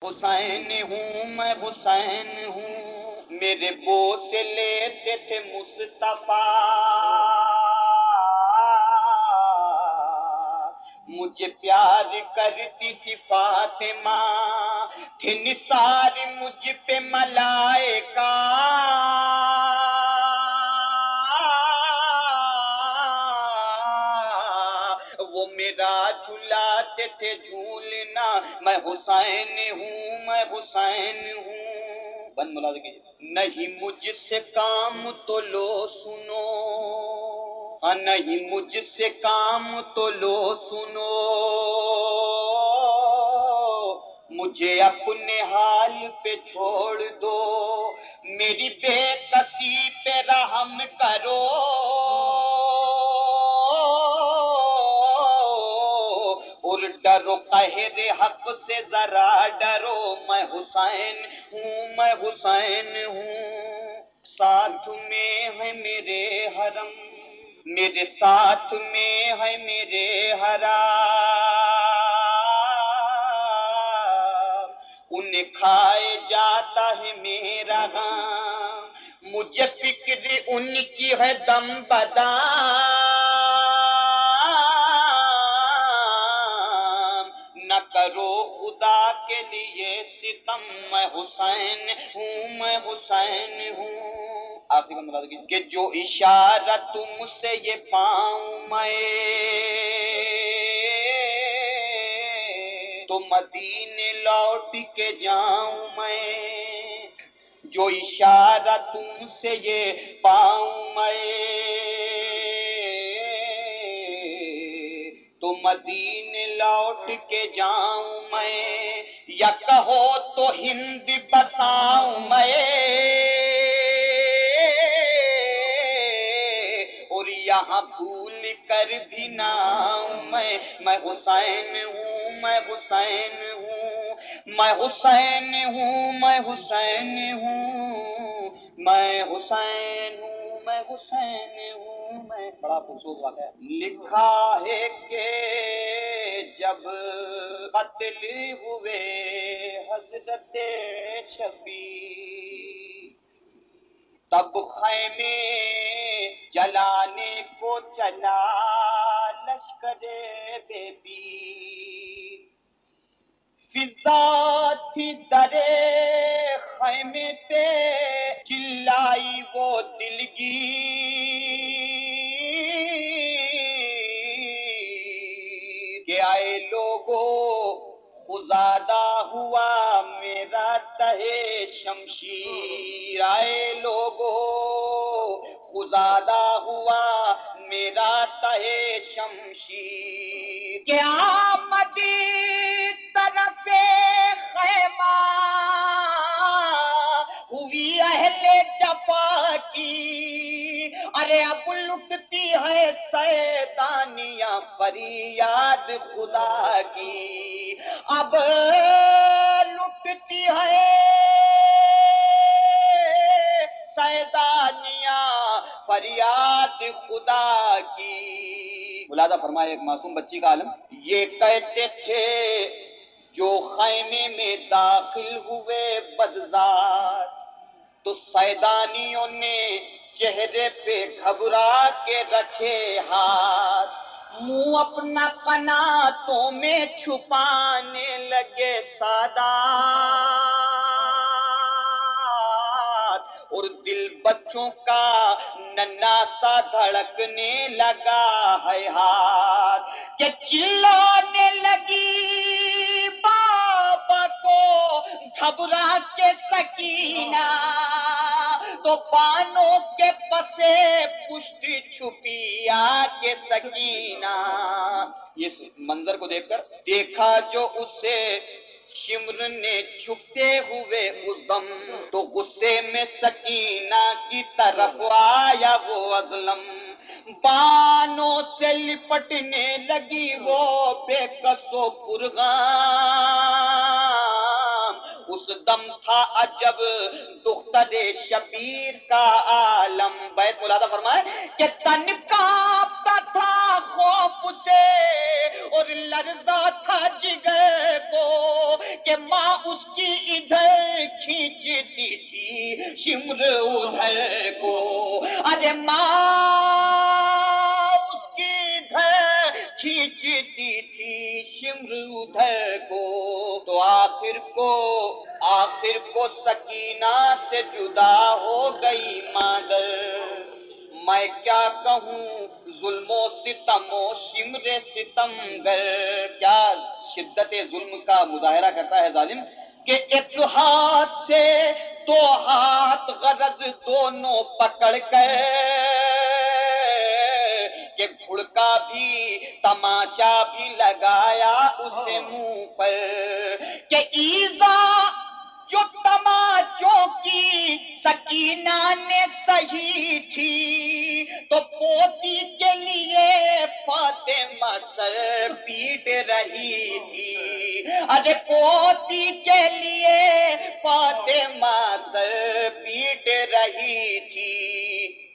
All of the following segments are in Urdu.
حسین ہوں میں حسین ہوں، میرے بوسے لیتے تھے مصطفیٰ، مجھے پیار کرتی تھی فاطمہ، تھے نثار مجھ پہ ملائکہ، وہ میرا جھلاتے تھے جھولنا، میں حسین ہوں میں حسین ہوں۔ بند ملازم کیجئے۔ نہیں مجھ سے کام تو لو سنو، نہیں مجھ سے کام تو لو سنو، مجھے اپنے حال پہ چھوڑ دو، میری بے کسی پہ رحم کرو، اور ڈرو قہر حق سے ذرا ڈرو، میں حسین ہوں میں حسین ہوں۔ ساتھ میں ہے میرے حرم، میرے ساتھ میں ہے میرے حرام، انہیں کھائے جاتا ہے میرا غم، مجھے فکر ان کی ہے دم بدام، نہ کرو خدا کے لیے ستم، میں حسین ہوں میں حسین ہوں۔ آخری کا ملازم کیجئے کہ جو اشارہ تم سے یہ پاؤں میں، تو مدینے لوٹ کے جاؤں میں، جو اشارہ تم سے یہ پاؤں میں، تو مدینے لوٹ کے جاؤں میں، یا کہو تو ہند بساؤں میں، اور یہاں بھول کر بھی نہ آؤں میں حسین ہوں میں حسین ہوں، میں حسین ہوں میں حسین ہوں، میں حسین ہوں میں حسین ہوں میں۔ بڑا خوبصورت واقعہ ہے۔ لکھا ہے کہ جب قتل ہوئے حضرت شبیر، تب خیمے جلانے کو چلا لشکر بے پیر، فضا تھی درے خیمے پہ چلائی وہ دلگیر، کہ آئے لوگو خزادہ ہوا میرا تہے شمشیر، آئے لوگو خزادہ ہوا میرا تہے شمشیر، کہ آمدی طرف خیمہ ہوئی اہل جفا کی، ارے اب لٹتی ہے سیدانیاں فریاد خدا کی، اب لٹتی ہے سیدانیاں فریاد خدا کی۔ ملاحظہ فرمائے ایک معصوم بچی کا عالم یہ کہتے تھے جو خیمے میں داخل ہوئے بدذات، تو سیدانیوں نے چہرے پہ گھبرا کے رکھے ہاتھ، منہ اپنا قناتوں میں چھپانے لگے سادات، اور دل بچوں کا ننھا سا دھڑکنے لگا ہے ہاتھ، کہ چلانے لگی بابا کو گھبرا کے سکینہ، تو بانوں کے پسے پشت چھپی آ کے سکینہ، یہ منظر کو دیکھ کر دیکھا جو اسے شمر نے چھپتے ہوئے اس دم، تو غصے میں سکینہ کی طرف آیا وہ ازلم، بانوں سے لپٹنے لگی وہ بے کس و پرغام، اس دم تھا عجب دختر شبیر کا عالم۔ بیت ملاحظہ فرمائے کہ تن کانپتا تھا خوف سے اور لرزا تھا جگر کو کہ ماں اس کی ادھر کھینچتی تھی شمر ادھر کو، ارے ماں اس کی ادھر کھینچتی تھی شمر ادھر کو، تو آخر کو سکینہ سے جدا ہو گئی مادر۔ میں کیا کہوں ظلم و ستم و شمر ستمگر، کیا شدت ظلم کا مظاہرہ کرتا ہے ظالم کہ ایک ہاتھ سے دو ہاتھ غرض دونوں پکڑ کر کہ گھڑکا بھی تماچا بھی لگایا اسے منہ پر کہ ایذا جو تماچوں کی سکینہ نے سہی تھی تو پوتی کے لیے فاطمہ سر پیٹ رہی تھی، ارے پوتی کے لیے فاطمہ سر پیٹ رہی تھی۔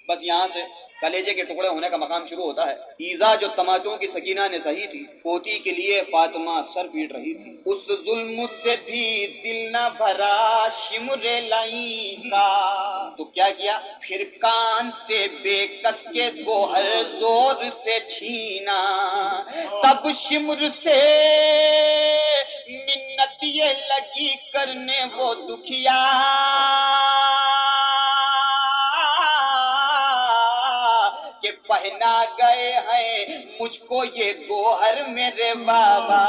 بس یہاں سے کلیجے کے ٹکڑے ہونے کا مقام شروع ہوتا ہے۔ ایذا جو تماچوں کی سکینہ نے سہی تھی، پوتی کے لیے فاطمہ سر پیٹ رہی تھی، اس ظلم سے بھی دل نہ بھرا شمر لائیں کا، تو کیا کیا پھر کان سے بے کس کے گوہر زور سے چھینا، تب شمر سے منت یہ لگی کرنے وہ دکھیا کہ پہنا گئے ہیں مجھ کو یہ گوہر میرے بابا،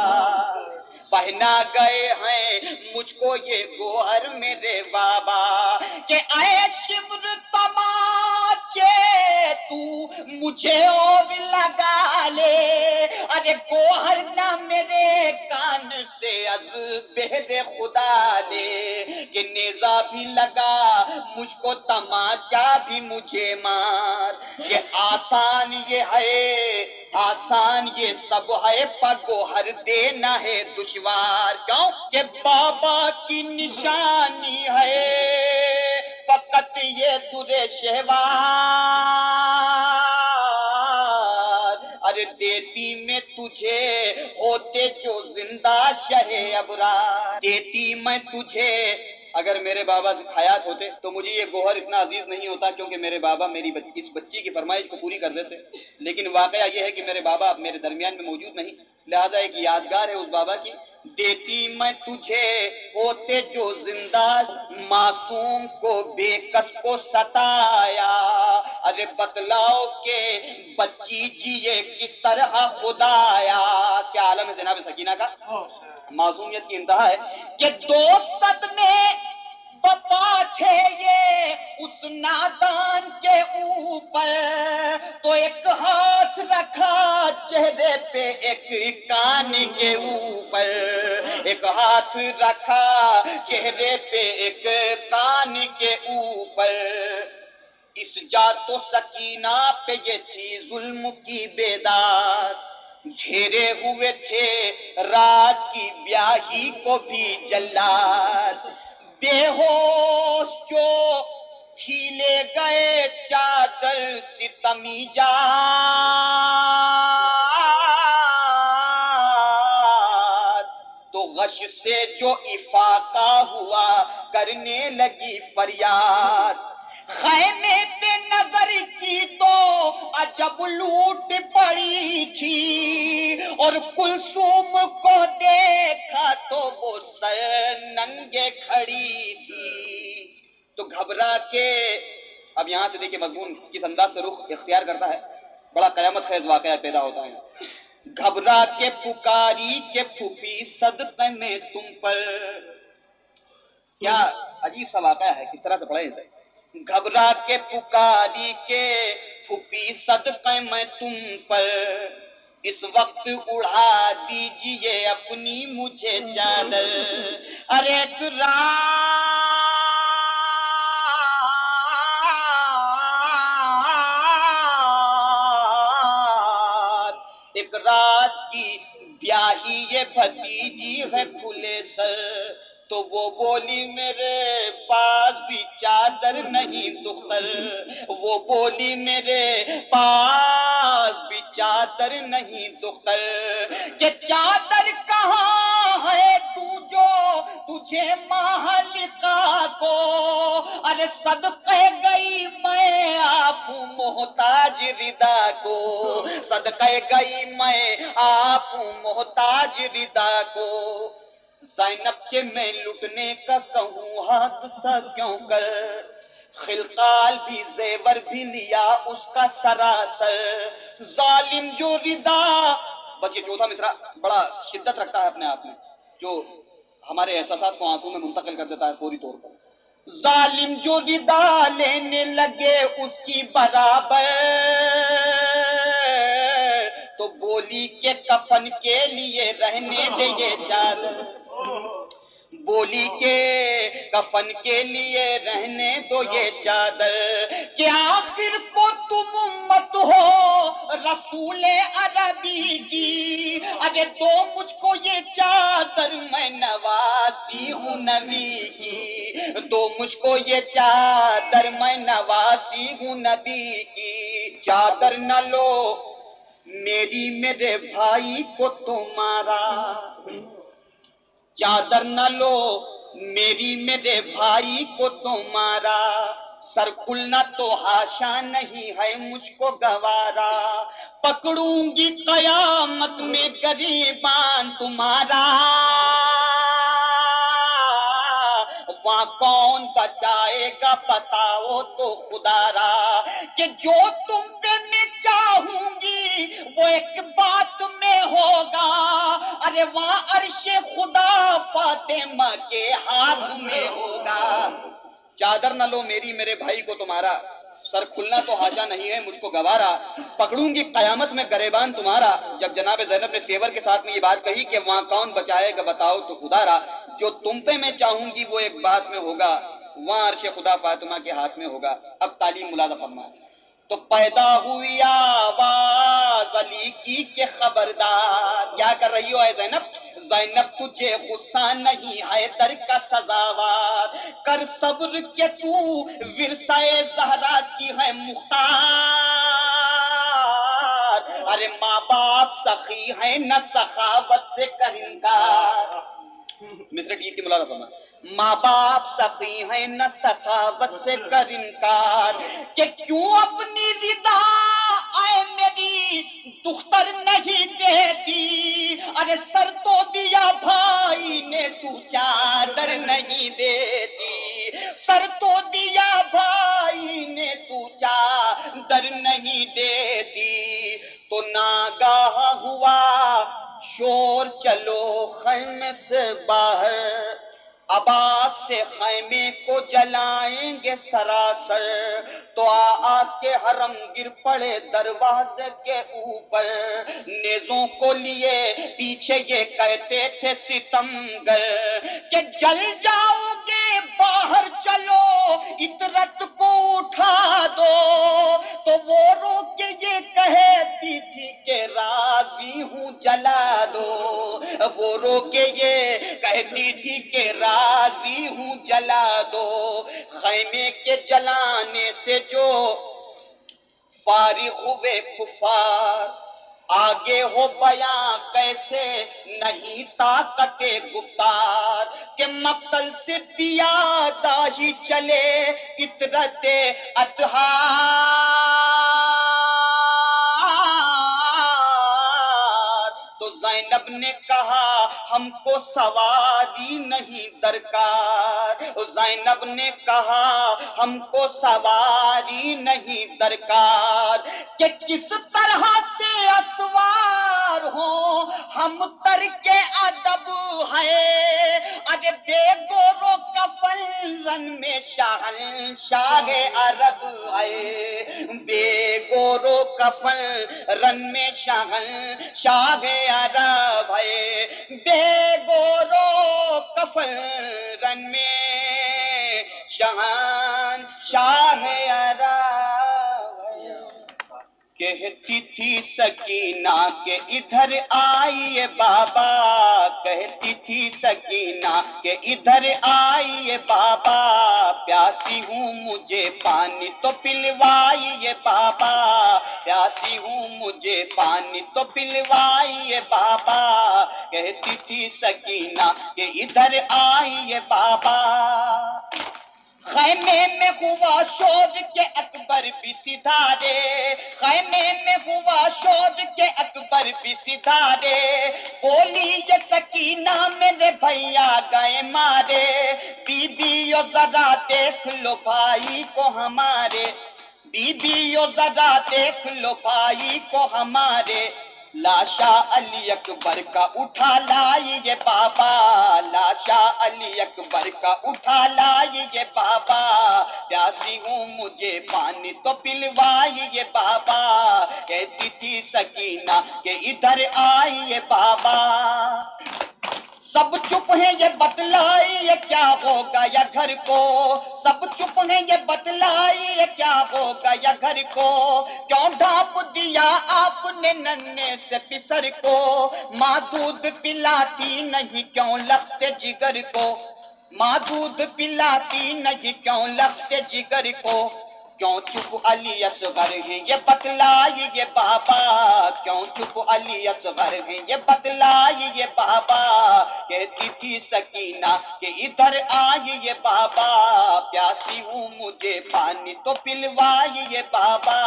پہنا گئے ہیں مجھ کو یہ گوہر میرے بابا کہ اے شمر تماچے تو مجھے اور لگا لے، ارے گوہر نہ میرے کان سے از بہر خدا لے کہ نیزہ بھی لگا مجھ کو تماچا بھی مجھے مار، کہ آسان یہ سب ہے پگوہر دینا ہے دشوار، کیوں کہ بابا کی نشانی ہے فقط یہ در شہوار، ارے دیتی میں تجھے ہوتے جو زندہ شہ ابرار، دیتی میں تجھے اگر میرے بابا حیات ہوتے تو مجھے یہ گوہر اتنا عزیز نہیں ہوتا، کیونکہ میرے بابا میری اس بچی کی فرمائش کو پوری کر دیتے، لیکن واقعہ یہ ہے کہ میرے بابا اب میرے درمیان میں موجود نہیں، لہذا ایک یادگار ہے اس بابا کی، دیتی میں تجھے ہوتے جو زندہ معصوم کو بے کس کو ستایا، ارے بتلاؤ کہ بچی جیے کس طرح خدایا، کیا عالم ہے جناب سکینہ کا، معصومیت کی انتہا ہے کہ دو صدمے بپا تھے یہ اس نادان کے اوپر، تو ایک ہاتھ رکھا چہرے پہ ایک کان کے اوپر، ایک ہاتھ رکھا چہرے پہ ایک کان کے اوپر، اس جا تو سکینہ پہ یہ تھی ظلم کی بیداد، گھیرے ہوئے تھے رات کی بیاہی کو بھی جلاد، بے ہوش جو کھیلے گئے چادر ستمی جات، تو غش سے جو افاقہ ہوا کرنے لگی فریاد، خیمے پہ نظر کی تو عجب لوٹ پڑی تھی، اور کلثوم کو دیکھا تو وہ سر ننگے کھڑی تھی، تو گھبرا کے اب یہاں سے دیکھیں مضمون کس انداز سے رخ اختیار کرتا ہے، بڑا قیامت خیز واقعہ پیدا ہوتا ہے، گھبرا کے پکاری کے پھوپھی صدقے میں تم پر، کیا عجیب سا واقعہ ہے، کس طرح سے پڑھیں اسے، گھبرا کے پکاری کے پھوپھی صدقے میں تم پر، اس وقت اڑا دیجئے اپنی مجھے چادر، ارے ایک رات کی بیاہی یہ بھتیجی ہے کھلے سر، تو وہ بولی میرے پاس بھی چادر نہیں دختر، وہ بولی میرے پاس بھی چادر نہیں دختر، کہ چادر کہاں ہے تو جو تجھے مالکہ کو، ارے صدقے گئی میں آپ ہوں محتاج ردا کو، صدقے گئی میں آپ ہوں محتاج ردا کو، زینب کے میں لٹنے کا کہوں حادثہ کیوں کر، خلقال بھی زیور بھی لیا اس کا سراسر، ظالم جو ردا، بس یہ چوتھا مصرع بڑا شدت رکھتا ہے اپنے آپ میں، جو ہمارے احساسات کو آنسوں میں منتقل کر دیتا ہے فوری طور پر، ظالم جو ردا لینے لگے اس کی برابر، تو بولی کہ کفن کے لیے رہنے دے یہ چادر، بولی کہ کفن کے لیے رہنے دو یہ چادر، کہ آخر کو تم امت ہو رسول عربی کی، اگر دو مجھ کو یہ چادر میں نواسی ہوں نبی کی، دو مجھ کو یہ چادر میں نواسی ہوں نبی کی، چادر نہ لو میری میرے بھائی کو تمہارا، چادر نہ لو میری میرے بھائی کو تمہارا، سر کھلنا تو حاشا نہیں ہے مجھ کو گوارا، پکڑوں گی قیامت میں گریبان تمہارا، وہاں کون بچائے گا بتاؤ تو خدا را، کہ جو تم پہ میں چاہوں گی وہ ایک بات میں ہوگا، ارے وہاں عرش خدا فاطمہ کے ہاتھ میں ہوگا، چادر نہ لو میری میرے بھائی کو تمہارا، سر کھلنا تو حاشا نہیں ہے مجھ کو گوارا، پکڑوں گی قیامت میں گریبان تمہارا، جب جناب زینب نے تیور کے ساتھ میں یہ بات کہی کہ وہاں کون بچائے گا بتاؤ تو خدا را، جو تم پہ میں چاہوں گی وہ ایک بات میں ہوگا، وہاں عرش خدا فاطمہ کے ہاتھ میں ہوگا۔ اب تعلیم ملازہ فرمائے، تو پیدا ہوئی آواز علی کی کہ خبردار، کیا کر رہی ہو اے زینب؟ زینب تجھے غصہ نہیں حیدر کا سزاوار، کر صبر کہ تو ورثہ زہرا کی ہے مختار، ارے ماں باپ سخی ہے نہ سخاوت سے کر انکار، مصر ٹھیک کی ملازہ فرمائے، ماں باپ سخی ہیں نہ سخاوت سے کر انکار، کہ کیوں اپنی رضا آئے میری دختر نہیں دیتی، ارے سر تو دیا بھائی نے تو چادر نہیں دیتی، سر تو دیا بھائی نے تو چادر نہیں دیتی، تو ناگاہ ہوا شور چلو خیمے سے باہر، اب آگ سے خیمے کو جلائیں گے سراسر، تو آ کے حرم گر پڑے دروازے کے اوپر، نیزوں کو لیے پیچھے یہ کہتے تھے ستمگر، کہ جل جاؤ گے باہر چلو عطرت کو اٹھا دو، تو وہ رو کے یہ کہتی تھی کہ راضی ہوں جلا دو، وہ رو کے یہ کہتی تھی کہ راضی ہوں جلا دو، خیمے کے جلانے سے جو فارغ ہوئے کفار، آگے ہو بیاں کیسے نہیں طاقت گفتار، کہ مقتل سے پیادہ ہی چلے عطرت اطہار، تو زینب نے کہا ہم کو سواری نہیں درکار، زینب نے کہا ہم کو سواری نہیں درکار، کہ کس طرح سے اسوار ہوں ہم ترک ادب ہے، اگر بے گورو کفن رن میں شاہنشاہ عرب ہے، بے گورو کفن رن میں شاہنشاہ عرب ہے، بے گورو کفن رن میں شاہنشاہ عرب ہے، کہ کہتی تھی سکینہ کہ ادھر آئیے بابا، کہتی تھی سکینہ کہ ادھر آئیے بابا، پیاسی ہوں مجھے پانی تو پلوائیے بابا، پیاسی ہوں مجھے پانی تو پلوائیے بابا، کہتی تھی سکینہ کہ ادھر آئیے بابا۔ خیمے میں ہوا شور کے اکبر بھی سدھارے، خیمے میں ہوا شور کے اکبر بھی سدھارے، بولی یہ سکینہ میرے بھیا گئے مارے، بیویو ذرا دیکھ لو بھائی کو ہمارے، بیویو ذرا دیکھ لو بھائی کو ہمارے، لاشا علی اکبر کا اٹھا لائیے بابا، لاشا علی اکبر کا اٹھا لائیے بابا، پیاسی ہوں مجھے پانی تو پلوائیے بابا، کہتی تھی سکینہ کہ ادھر آئیے بابا۔ سب چپ ہیں یہ بتلائیے کیا ہوگا یا گھر کو، سب چپ ہیں یہ بتلائیے کیا ہوگا یا گھر کو، کیوں ڈھانپ دیا آپ نے ننھے سے پسر کو، ماں دودھ پلاتی نہیں کیوں لگتے جگر کو، ماں دودھ پلاتی نہیں کیوں لگتے جگر کو، کیوں چپ علی اصغر ہیں یہ بتلائیے بابا، کیوں چپ علی اصغر ہیں یہ بتلائیے بابا، کہتی تھی سکینہ کہ ادھر آئیے بابا، پیاسی ہوں مجھے پانی تو پلوائیے بابا،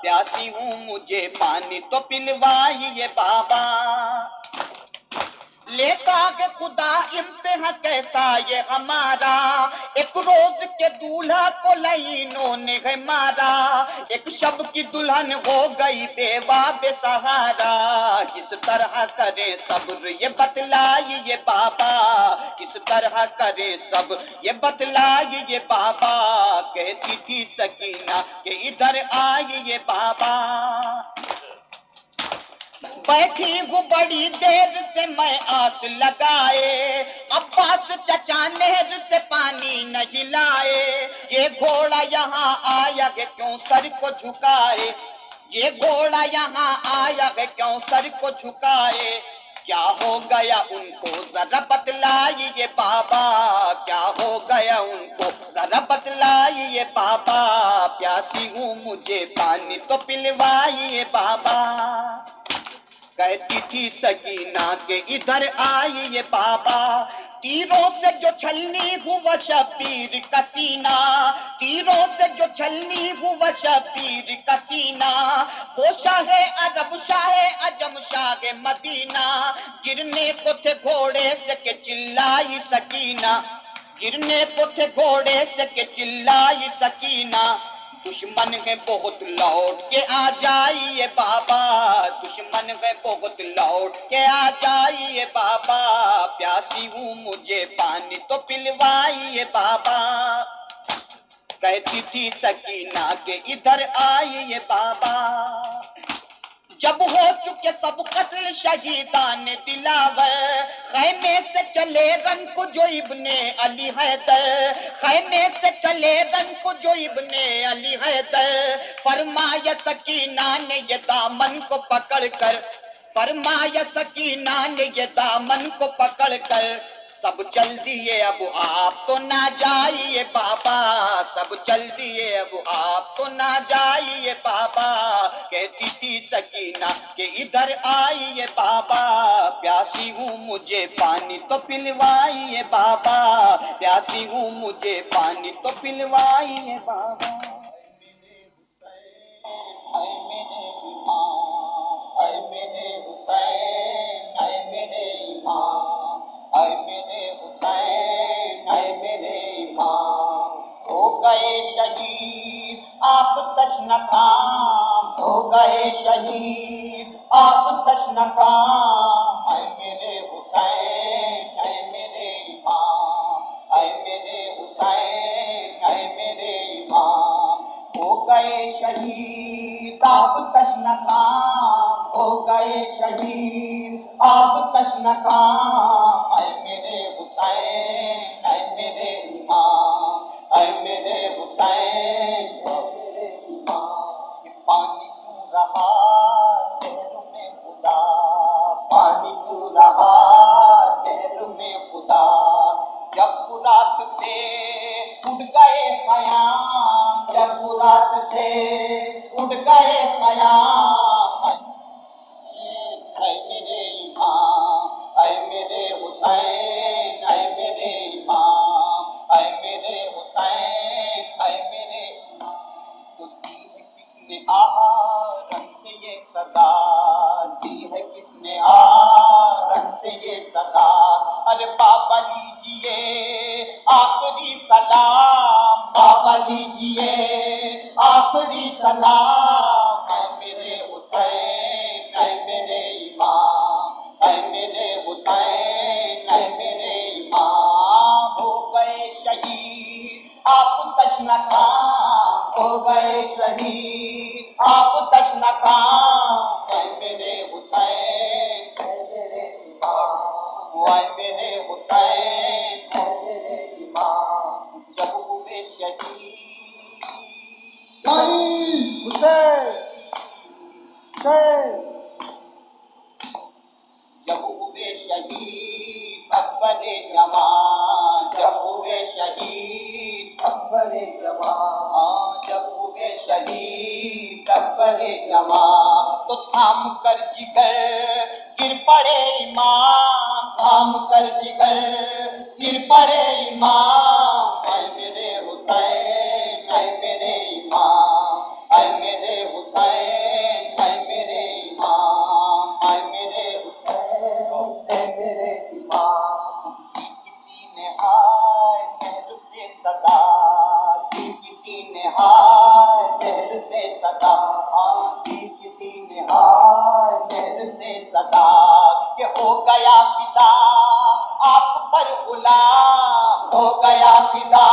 پیاسی ہوں مجھے پانی تو پلوائیے بابا۔ لیتا کہ خدا امتحان کیسا یہ ہمارا، ایک روز کے دولہا کو لائنوں نے ہے مارا، ایک شب کی دلہن ہو گئی بیوہ بے سہارا، کس طرح کرے صبر یہ بتلائیے بابا، کس طرح کرے صبر یہ بتلائیے بابا، کہتی تھی سکینہ کہ ادھر آئیے بابا۔ بیٹھی ہوں بڑی دیر سے میں آس لگائے، عباس چچا نہر سے پانی نہیں لائے، یہ گھوڑا یہاں آیا ہے کیوں سر کو جھکائے، یہ گھوڑا یہاں آیا ہے کیوں سر کو جھکائے، کیا ہو گیا ان کو ذرا بتلائیے بابا، کیا ہو گیا ان کو ذرا بتلائیے بابا، پیاسی ہوں مجھے پانی تو پلوائیے بابا، کہتی تھی سکینہ کہ ادھر آئیے بابا، تیروں سے جو چھلنی ہوا شبیر کا سینہ، تیروں سے جو چھلنی ہوا شبیر کا سینہ، وہ شاہ عرب شاہ عجم شاہ مدینہ، گرنے کو تھے گھوڑے سے کہ چلائی سکینہ، گرنے کو تھے گھوڑے سے کہ چلائی سکینہ، دشمن ہے بہت لوٹ کے آ جائیے بابا، دشمن ہے بہت لوٹ کے آ جائیے بابا، پیاسی ہوں مجھے پانی تو پلوائیے بابا، کہتی تھی سکینہ کہ ادھر آئیے بابا۔ جب ہو چکے سب قتل شہیدان دلاور، خیمے سے چلے رن کو جو ابن علی حیدر، خیمے سے چلے رن کو جو ابن علی حیدر، فرمایا سکینہ نے یہ دامن کو پکڑ کر، فرمایا سکینہ نے یہ دامن کو پکڑ کر، سب چل دیے اب آپ تو نہ جائیے بابا، سب چل دیے اب آپ تو نہ جائیے بابا، کہتی تھی سکینہ کہ ادھر آئیے بابا، پیاسی ہوں مجھے پانی تو پلوائیے بابا، پیاسی ہوں مجھے پانی تو پلوائیے بابا۔ اے میرے امام، اے میرے حسین، اے میرے امام، اے میرے حسین، اے میرے امام، ہو گئے شہید آپ تشنکام، ہو گئے شہید آپ تشنکام، اے میرے حسین، اے میرے امام، اے میرے حسین، اے میرے امام، ہو گئے شہید آپ تشنکام، ہو گئے شہید آپ تشنکام، اے میرے حسین، اے میرے امام، اے میرے حسین، اے میرے امام، یہ پانی کیوں رہا رات سے اٹھ گئے خیام، جب رات سے اٹھ گئے خیام، اے میرے امام، اے میرے حسین، اے میرے امام، اے میرے حسین، اے میرے امام، تو دی ہے کس نے رنگ سے یہ صدا، دی ہے کس نے رنگ سے یہ صدا، ارے بابا لیجیے آخری سلام، بابا لیجیے آخری سلام، اے میرے حسین، اے میرے امام، اے میرے حسین، اے میرے امام، ہو گئے شہید آپ تشنکام، ہو گئے شہید آپ تشنکام، اے میرے حسین، اے میرے امام، اے میرے حسین، اے میرے امام، جب ہوئے شہید جب ہوئے شہید اکبر جوان، جب ہوئے شہید اکبر جوان، جب ہوئے شہید اکبر جوان، تو تھام کر جگر گر پڑے ایمان، تھام کر جگر گر پڑے ایمان، اے میرے حسین، اے میرے امام، اے میرے حسین، اے میرے امام، اے میرے حسین، اے میرے امام، کسی نے ہائے مہر سے صدا دی، کسی نے ہائے مہر سے صدا دی، کسی نے ہائے مہر سے صدا، کہ ہو گیا فدا آپ پر غلام، ہو گیا فدا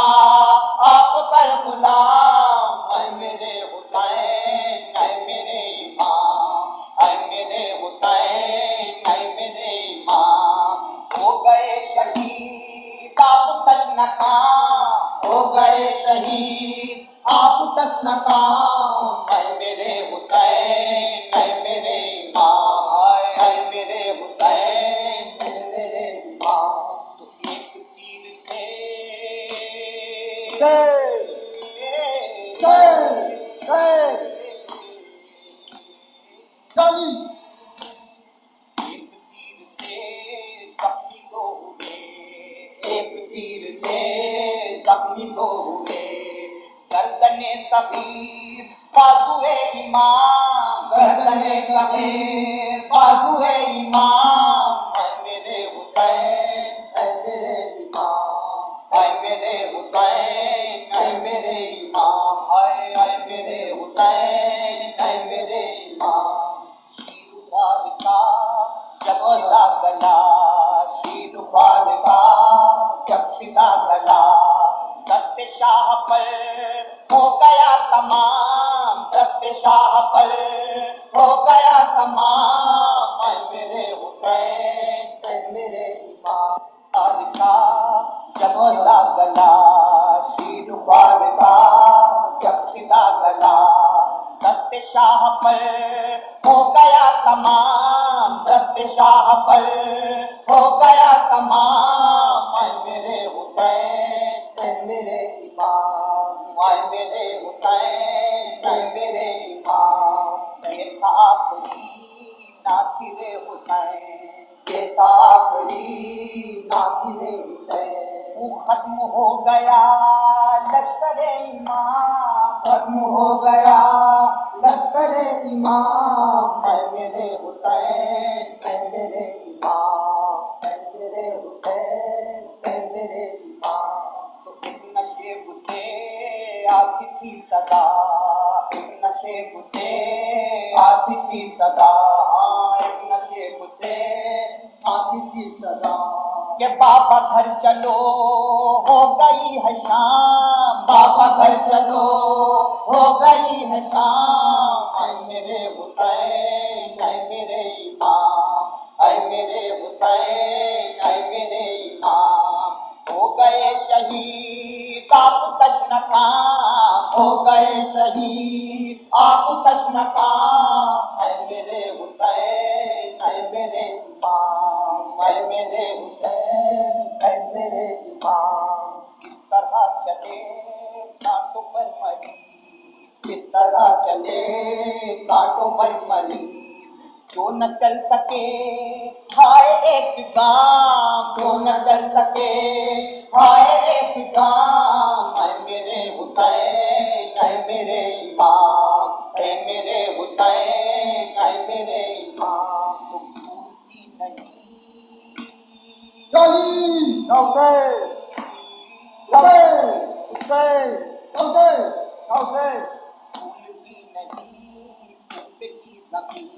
آپ پر غلام، اے میرے حسین، اے میرے امام، اے میرے حسین، اے میرے امام، ہو گئے شہید آپ تشنکام، ہو گئے شہید آپ تشنکام، اے میرے حسین، اے میرے امام، اے میرے حسین، اے میرے امام، تو ایک تیر سے ایک تیر سے زخمی تو ہوئے، ایک تیر سے زخمی تو ہوئے، گردنے صغیر بازوئے امام، گردنے صغیر بازوئے امام، اے میرے حسین، اے میرے امام، اے میرے حسین، اے میرے امام، اے میرے حسین، اے میرے امام، شیر خوار کا جب سدا گلا، شیر خوار کا جب سدا گلا، دست شاہ پر ہو گیا تمام، دست شاہ پر ہو گیا تمام، اے میرے حسین، اے میرے امام، خوار کا جب سدا گلا، شیر خوار کا جب سدا گلا، دست شاہ پر ہو گیا تمام، دست شاہ پر ہو گیا تمام، اے میرے حسین، اے میرے امام، اے میرے حسین، اے میرے امام، یہ تھا آخری ناصر حسین، یہ تھا آخری ناصر حسین، وہ ختم ہو گیا لشکر امام، ختم ہو گیا لشکر امام، اے میرے حسین، اے میرے امام، اے میرے حسین، اے میرے امام، تو ایک نشیب سے آتی تھی صدا، ایک نشیب سے آتی تھی صدا، ایک نشیب سے آتی تھی صدا، کہ بابا گھر چلو ہو گئی ہے شام، بابا گھر چلو ہو گئی ہے شام، اے میرے حسین، اے میرے امام، اے میرے حسین، اے میرے امام، ہو گئے شہید آپ تشنکام، ہو گئے شہید آپ تشنکام، اے میرے حسین، اے میرے امام، اے میرے حسین، اے میرے امام، طرح چلے کانٹوں پر مری، کس طرح چلے کانٹوں پر مری، جو نہ چل سکے ہائے ایک گام، جو نہ چل سکے ہائے ایک گام، اے میرے حسین اے میرے امام، اے میرے حسین اے میرے امام، تم بھولتی نہیں بھولتی نہیں ٹوٹے کی زمین،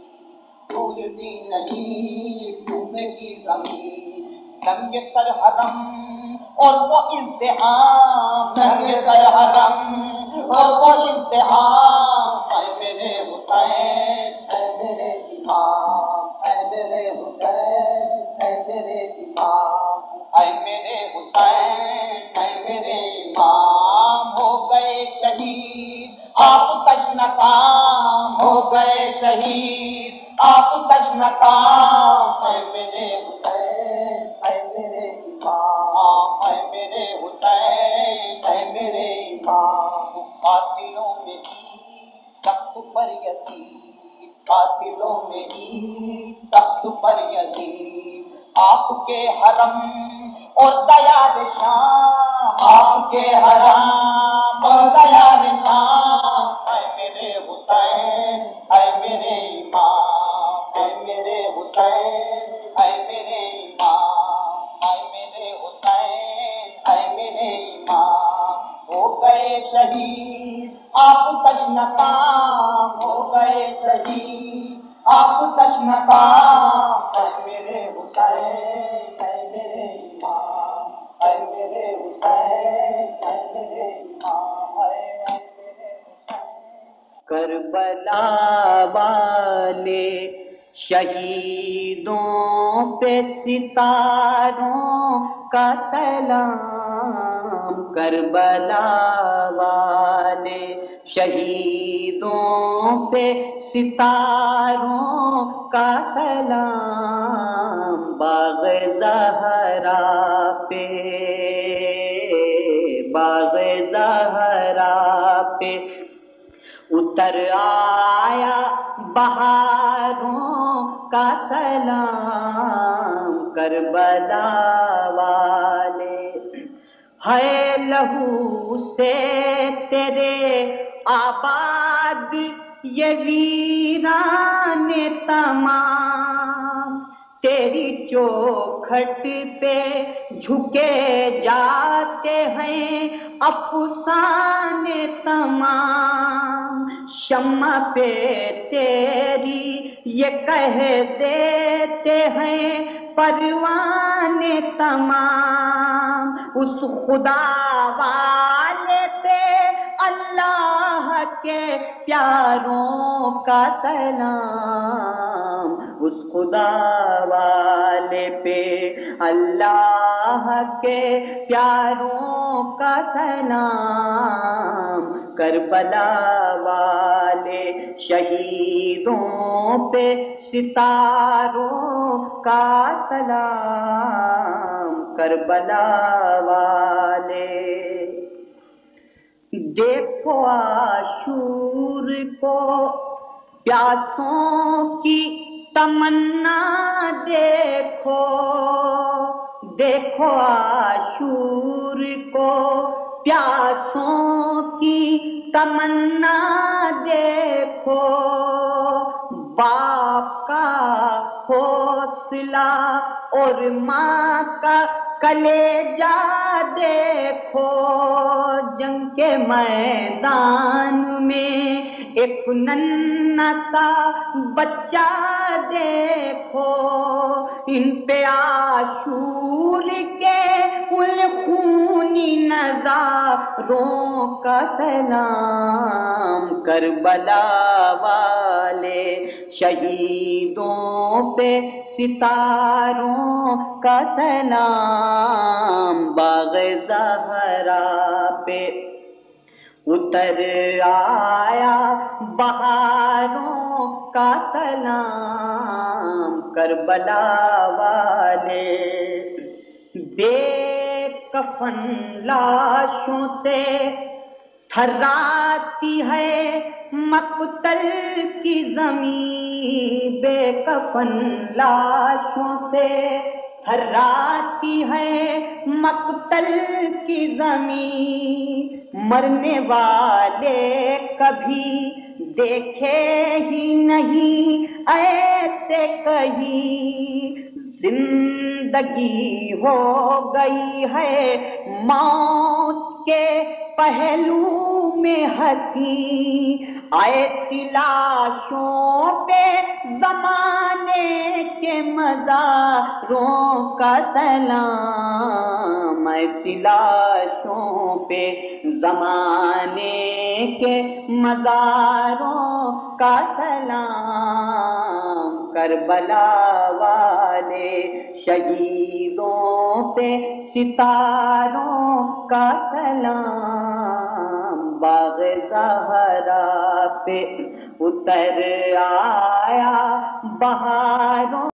بھولتی نہیں ٹوٹے کی زمین، ننگے سر حرم اور وہ ازدحام، ننگے سر حرم اور وہ ازدحام، اے میرے حسین اے میرے امام، اے میرے حسین اے میرے امام، اے میرے حسین اے میرے امام، ہو گئے شہید آپ تشنکام، ہو گئے شہید آپ تشنکام، اے میرے حسین اے میرے امام، اے میرے حسین اے میرے امام، قاتلوں میں ہی تخت پر یزید، قاتلوں میں ہی تخت پر یزید، آپ کے حرم اور دیار شام، آپ کے حرم اور دیار شام، اے میرے حسین اے میرے امام، اے میرے حسین اے میرے امام، اے میرے حسین اے میرے امام، ہو گئے شہید آپ تشنکام، ہو گئے شہید آپ تشنکام، اے میرے حسین اے میرے امام، اے میرے حسین اے میرے امام، اے میرے حسین۔ کربلا والے شہیدوں پہ ستاروں کا سلام، کربلا والے شہیدوں پہ ستاروں کا سلام، باغ زہرا پہ، باغ زہرا پہ اتر آیا بہاروں کا سلام، کربلا والے ہے لہو سے تیرے آباد یہ ویران تمام، تیری چوکھٹ پہ جھکے جاتے ہیں افسانے تمام، شمع پہ تیری یہ کہہ دیتے ہیں پروانے تمام، اس خدا والے پہ اللہ کے پیاروں کا سلام، اس خدا والے پہ اللہ کے پیاروں کا سلام، کربلا والے شہیدوں پہ ستاروں کا سلام، کربلا والے۔ دیکھو عاشور کو پیاسوں کی تمنا دیکھو، دیکھو عاشور کو پیاسوں کی تمنا دیکھو، باپ کا حوصلہ اور ماں کا کلیجہ دیکھو، جنگ کے میدان میں ایک ننھا سا بچہ دیکھو، ان پہ عاشور کے ان خونی نظاروں کا سلام، کربلا والے شہیدوں پہ ستاروں کا سلام، باغ زہرا پہ اتر آیا بہاروں کا سلام، کربلا والے۔ دیکھ کفن لاشوں سے تھراتی ہے مقتل کی زمین، بے کفن لاشوں سے تھراتی ہے مقتل کی زمین، مرنے والے کبھی دیکھے ہی نہیں ایسے کہیں، زندگی ہو گئی ہے موت کے پہلو میں ہنسی، ایسی لاشوں پہ زمانے کے مزاروں کا سلام، ایسی لاشوں پہ زمانے کے مزاروں کا سلام، کربلا والے شہیدوں پہ ستاروں کا سلام، باغ زہرا پہ اتر آیا بہاروں